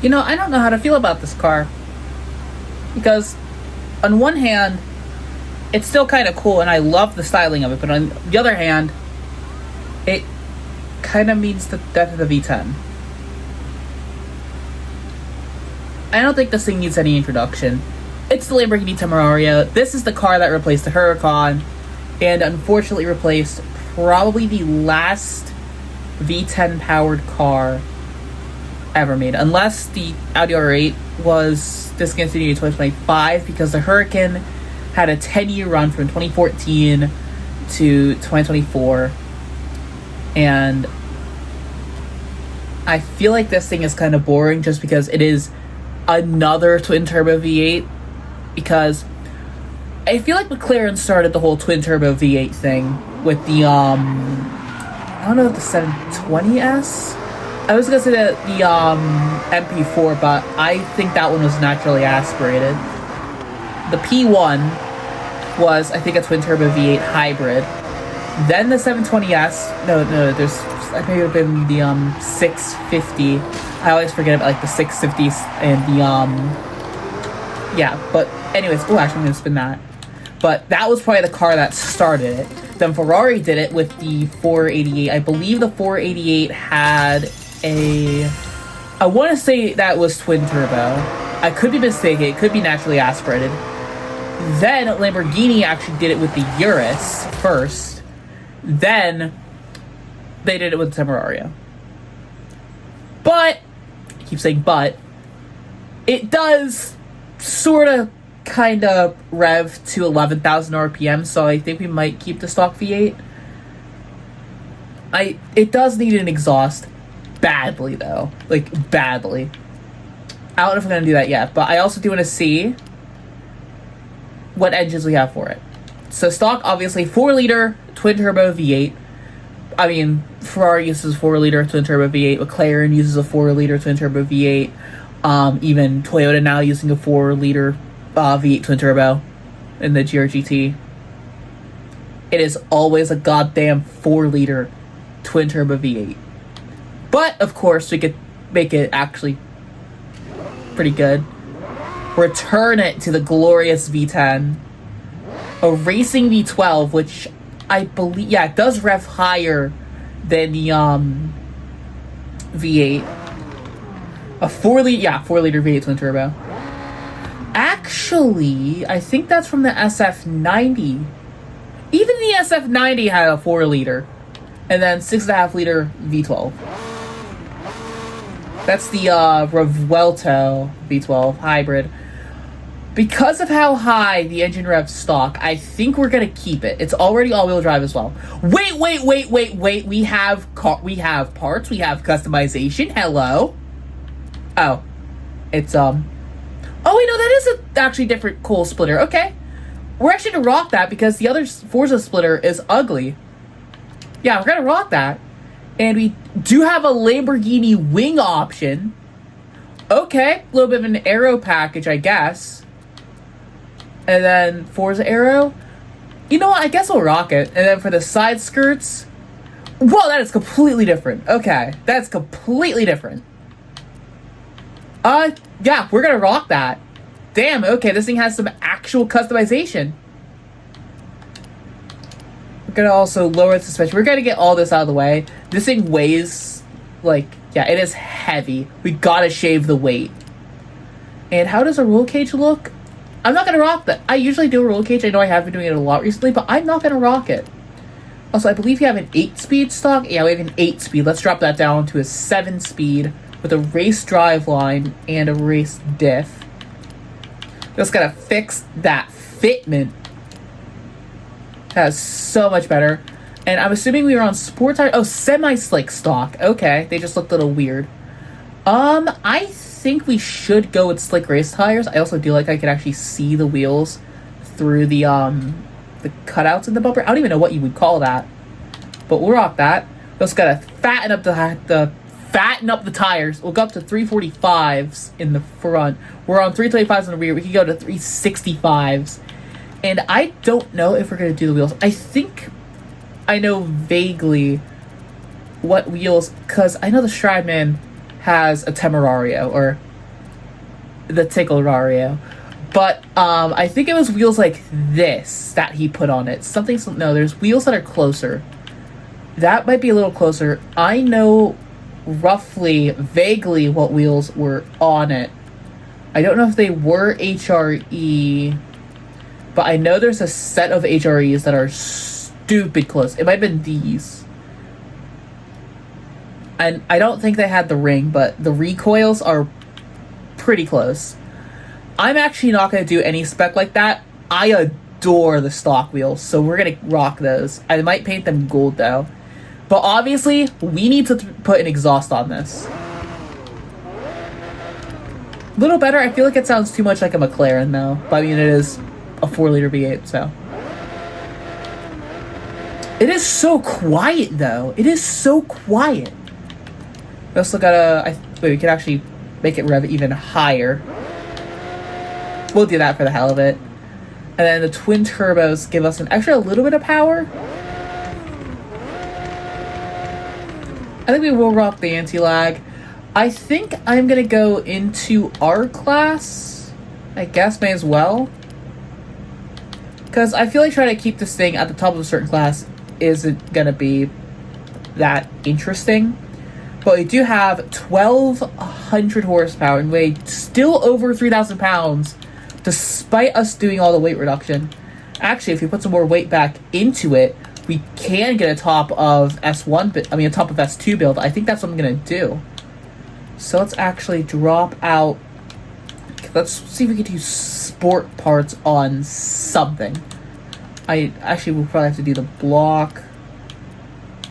I don't know how to feel about this car. Because, on one hand, it's still kind of cool and I love the styling of it, but on the other hand, it kind of means the death of the V10. I don't think this thing needs any introduction. It's the Lamborghini Temerario. This is the car that replaced the Huracan and unfortunately replaced probably the last V10 powered car ever made, unless the Audi R8 was discontinued in 2025 because the Huracan had a 10-year run from 2014 to 2024, and I feel like this thing is kind of boring just because it is another twin-turbo V8, because I feel like McLaren started the whole twin-turbo V8 thing with the, I don't know, the 720S? I was gonna say the MP4, but I think that one was naturally aspirated. The P1 was, I think, a twin-turbo V8 hybrid. Then the 720S, no, I think it would have been the 650. I always forget about like the 650s and the yeah. But anyways, actually I'm gonna spin that. But that was probably the car that started it. Then Ferrari did it with the 488. I believe the 488 had I want to say that was twin turbo. I could be mistaken. It could be naturally aspirated. Then Lamborghini actually did it with the Urus first. Then they did it with the Temerario. But, I keep saying but, it does sort of kind of rev to 11,000 RPM, so I think we might keep the stock V8. It does need an exhaust. Badly, though. Like, badly. I don't know if I'm going to do that yet, but I also do want to see what engines we have for it. So, stock, obviously, 4-liter twin-turbo V8. I mean, Ferrari uses a 4-liter twin-turbo V8. McLaren uses a 4-liter twin-turbo V8. Even Toyota now using a 4-liter V8 twin-turbo in the GR-GT. It is always a goddamn 4-liter twin-turbo V8. But, of course, we could make it actually pretty good. Return it to the glorious V10. A racing V12, which I believe, yeah, it does rev higher than the V8. A 4-liter V8 twin turbo. Actually, I think that's from the SF90. Even the SF90 had a 4-liter. And then 6.5-liter V12. That's the Revuelto V12 hybrid. Because of how high the engine revs stock, I think we're gonna keep it. It's already all-wheel drive as well. Wait. We have parts. We have customization. Hello. Oh, it's Oh wait, no, that is a actually different cool splitter. Okay, we're actually gonna rock that because the other Forza splitter is ugly. Yeah, we're gonna rock that. And we do have a Lamborghini wing option. Okay, a little bit of an aero package, I guess. And then Forza aero. You know what? I guess we'll rock it. And then for the side skirts, whoa, that is completely different. Okay, that's completely different. Yeah, we're gonna rock that. Damn. Okay, this thing has some actual customization. We're gonna also lower the suspension. We're gonna get all this out of the way. This thing weighs, like, yeah, it is heavy. We gotta shave the weight. And how does a roll cage look? I'm not gonna rock that. I usually do a roll cage. I know I have been doing it a lot recently, but I'm not gonna rock it. Also, I believe you have an 8-speed stock. Yeah, we have an 8-speed. Let's drop that down to a 7-speed with a race driveline and a race diff. Just gotta fix that fitment. That is so much better. And I'm assuming we were on sport tire. Oh, semi-slick stock. Okay, they just looked a little weird. I think we should go with slick race tires. I also do like I could actually see the wheels through the cutouts in the bumper. I don't even know what you would call that, but we'll rock that. Just gotta fatten up the tires. We'll go up to 345s in the front. We're on 325s in the rear. We can go to 365s. And I don't know if we're going to do the wheels. I think I know vaguely what wheels, because I know the Stradman has a Temerario, or the Temerario. But I think it was wheels like this that he put on it. No, there's wheels that are closer. That might be a little closer. I know roughly, vaguely what wheels were on it. I don't know if they were HRE, but I know there's a set of HREs that are stupid close. It might have been these. And I don't think they had the ring, but the recoils are pretty close. I'm actually not going to do any spec like that. I adore the stock wheels, so we're going to rock those. I might paint them gold, though. But obviously, we need to put an exhaust on this. A little better. I feel like it sounds too much like a McLaren, though. But I mean, it is a 4-liter V8, so. It is so quiet, though. It is so quiet. We also gotta... Wait, we can actually make it rev even higher. We'll do that for the hell of it. And then the twin turbos give us an extra little bit of power. I think we will rock the anti-lag. I think I'm going to go into R class. I guess may as well. Because I feel like trying to keep this thing at the top of a certain class isn't going to be that interesting. But we do have 1,200 horsepower and weigh still over 3,000 pounds. Despite us doing all the weight reduction. Actually, if we put some more weight back into it, we can get a top of a top of S2 build. I think that's what I'm going to do. So let's actually drop out. Let's see if we can do sport parts on something. I actually will probably have to do the block.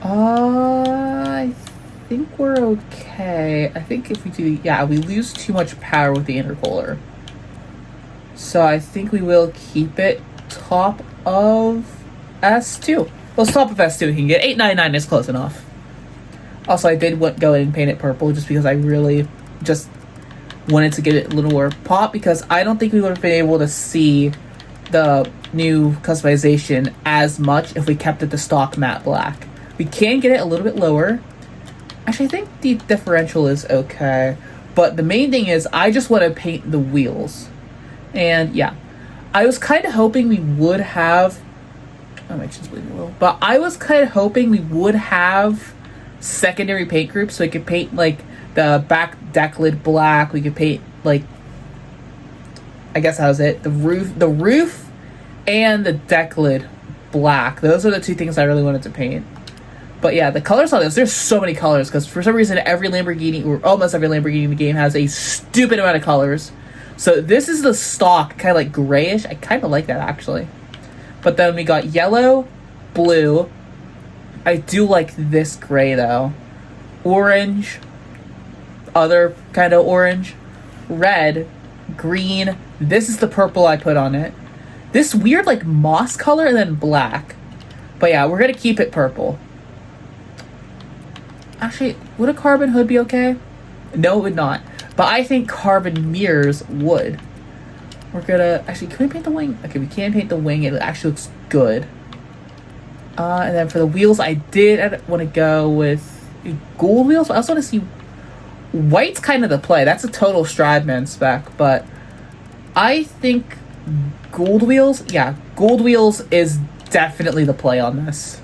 I think we're okay. I think if we do, yeah, we lose too much power with the intercooler. So I think we will keep it top of S2. Well, top of S2 we can get. 899 is close enough. Also, I did go in and paint it purple just because I really just wanted to get it a little more pop, because I don't think we would have been able to see the new customization as much if we kept it the stock matte black. We can get it a little bit lower. Actually, I think the differential is okay. But the main thing is I just want to paint the wheels. And yeah, I was kind of hoping we would have... I might just leave it a little. But I was kind of hoping we would have secondary paint groups so we could paint like the back deck lid black. We could paint like... I guess that was it. The roof and the deck lid black. Those are the two things I really wanted to paint. But yeah, the colors on this, there's so many colors, because for some reason every Lamborghini, or almost every Lamborghini in the game, has a stupid amount of colors. So this is the stock, kind of like grayish. I kind of like that, actually. But then we got yellow, blue. I do like this gray, though. Orange, other kind of orange, red, green. This is the purple I put on it. This weird, like, moss color, and then black. But yeah, we're going to keep it purple. Actually, would a carbon hood be okay? No, it would not. But I think carbon mirrors would. We're gonna... Actually, can we paint the wing? Okay, we can paint the wing. It actually looks good. And then for the wheels, I did want to go with gold wheels. I also want to see... White's kind of the play. That's a total Stradman spec. But I think gold wheels... Yeah, gold wheels is definitely the play on this.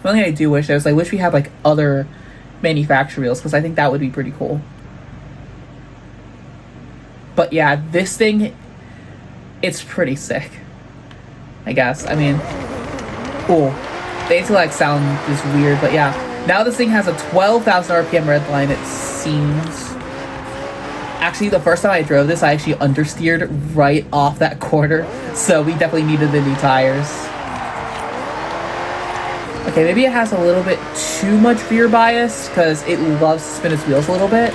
The only thing I do wish is I wish we had like other manufacturer wheels, because I think that would be pretty cool. But yeah, this thing, it's pretty sick, I guess. I mean, cool. The anti-lag sound is weird, but yeah. Now this thing has a 12,000 RPM red line, it seems. Actually, the first time I drove this, I actually understeered right off that corner, so we definitely needed the new tires. Okay, maybe it has a little bit too much rear bias because it loves to spin its wheels a little bit.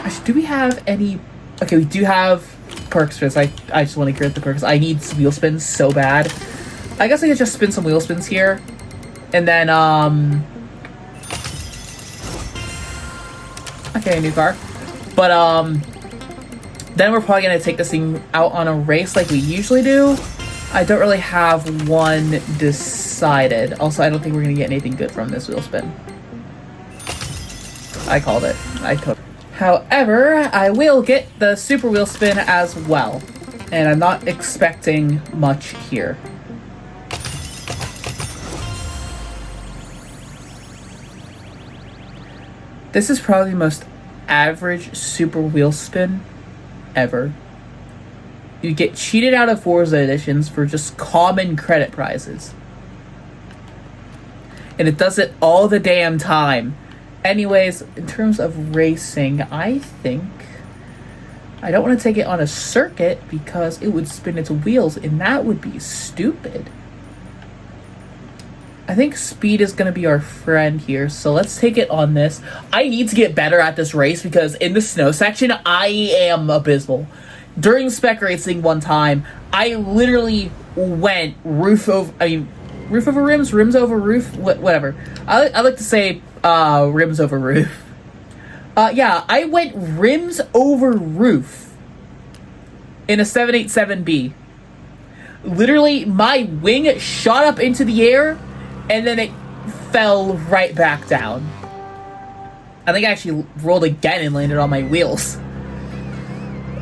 Actually, do we have any... Okay, we do have perk spins. I just want to get the perks. I need wheel spins so bad. I guess I could just spin some wheel spins here. And then, okay, new car. But, then we're probably going to take this thing out on a race like we usually do. I don't really have one decided. Also, I don't think we're going to get anything good from this wheel spin. I called it. However, I will get the super wheel spin as well. And I'm not expecting much here. This is probably the most average super wheel spin ever. You get cheated out of Forza editions for just common credit prizes. And it does it all the damn time. Anyways, in terms of racing, I think I don't want to take it on a circuit because it would spin its wheels and that would be stupid. I think speed is going to be our friend here, so let's take it on this. I need to get better at this race because in the snow section, I am abysmal. During spec racing one time, I literally went roof over rims, rims over roof, whatever. I like to say rims over roof. Yeah, I went rims over roof in a 787B. Literally, my wing shot up into the air, and then it fell right back down. I think I actually rolled again and landed on my wheels.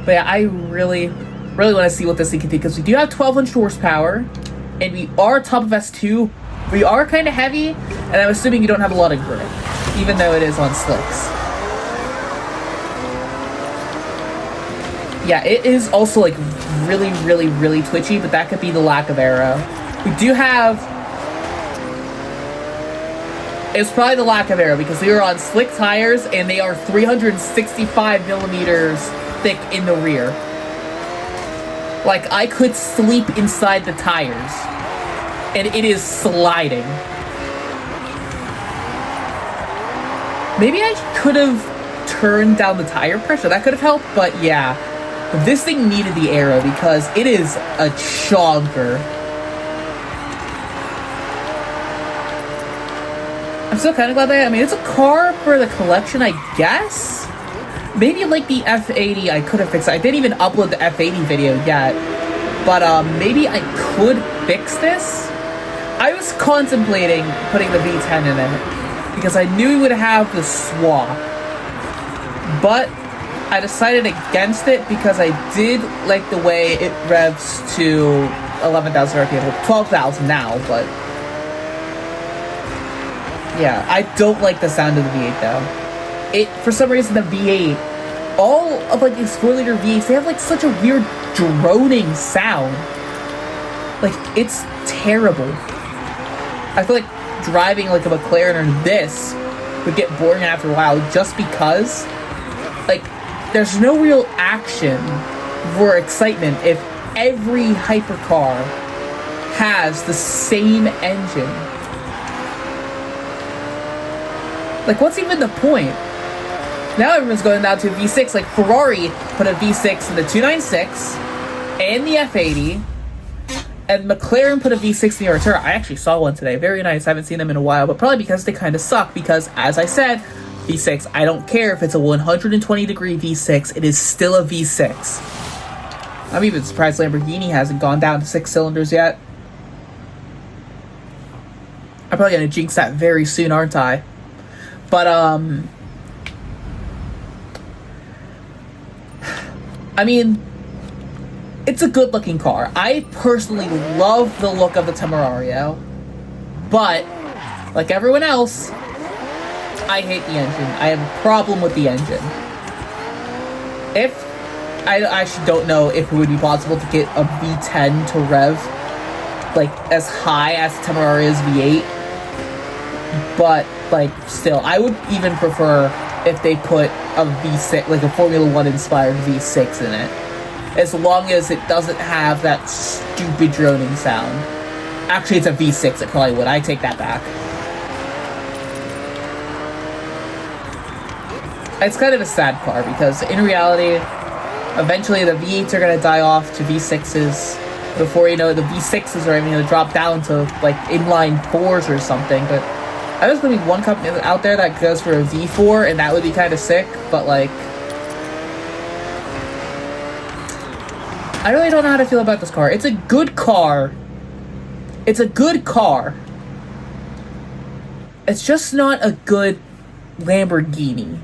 But yeah, I really want to see what this thing can do, because we do have 1,200 horsepower, and we are top of S2. We are kind of heavy, and I'm assuming you don't have a lot of grip, even though it is on slicks. Yeah, it is also like really twitchy, but that could be the lack of aero. We do have... It's probably the lack of aero because we are on slick tires and they are 365 millimeters thick in the rear. Like, I could sleep inside the tires and it is sliding. Maybe I could have turned down the tire pressure. That could have helped, but yeah. This thing needed the aero because it is a chonker. I'm still kind of glad that, I mean, it's a car for the collection, I guess? Maybe like the F80, I could have fixed it. I didn't even upload the F80 video yet. But maybe I could fix this? I was contemplating putting the V10 in it because I knew we would have the swap. But I decided against it because I did like the way it revs to 11,000 RPM, well, 12,000 now, but... Yeah, I don't like the sound of the V8 though. For some reason, the V8, all of like these 4-liter V8s, they have like such a weird droning sound. Like, it's terrible. I feel like driving like a McLaren or this would get boring after a while just because, like, there's no real action or excitement if every hypercar has the same engine. Like, what's even the point? Now everyone's going down to a V6. Like, Ferrari put a V6 in the 296 and the F80. And McLaren put a V6 in the Artura. I actually saw one today. Very nice. I haven't seen them in a while. But probably because they kind of suck. Because, as I said, V6, I don't care if it's a 120-degree V6. It is still a V6. I'm even surprised Lamborghini hasn't gone down to 6 cylinders yet. I'm probably going to jinx that very soon, aren't I? But, I mean, it's a good-looking car. I personally love the look of the Temerario, but, like everyone else, I hate the engine. I have a problem with the engine. I actually don't know if it would be possible to get a V10 to rev, like, as high as Temerario's V8. But, like, still, I would even prefer if they put a V6, like a Formula 1 inspired V6 in it. As long as it doesn't have that stupid droning sound. Actually, it's a V6, it probably would. I take that back. It's kind of a sad car because, in reality, eventually the V8s are going to die off to V6s. Before you know it, the V6s are even going to drop down to, like, inline 4s or something, but... I know there's going to be one company out there that goes for a V4, and that would be kind of sick, but, like... I really don't know how to feel about this car. It's a good car. It's a good car. It's just not a good Lamborghini.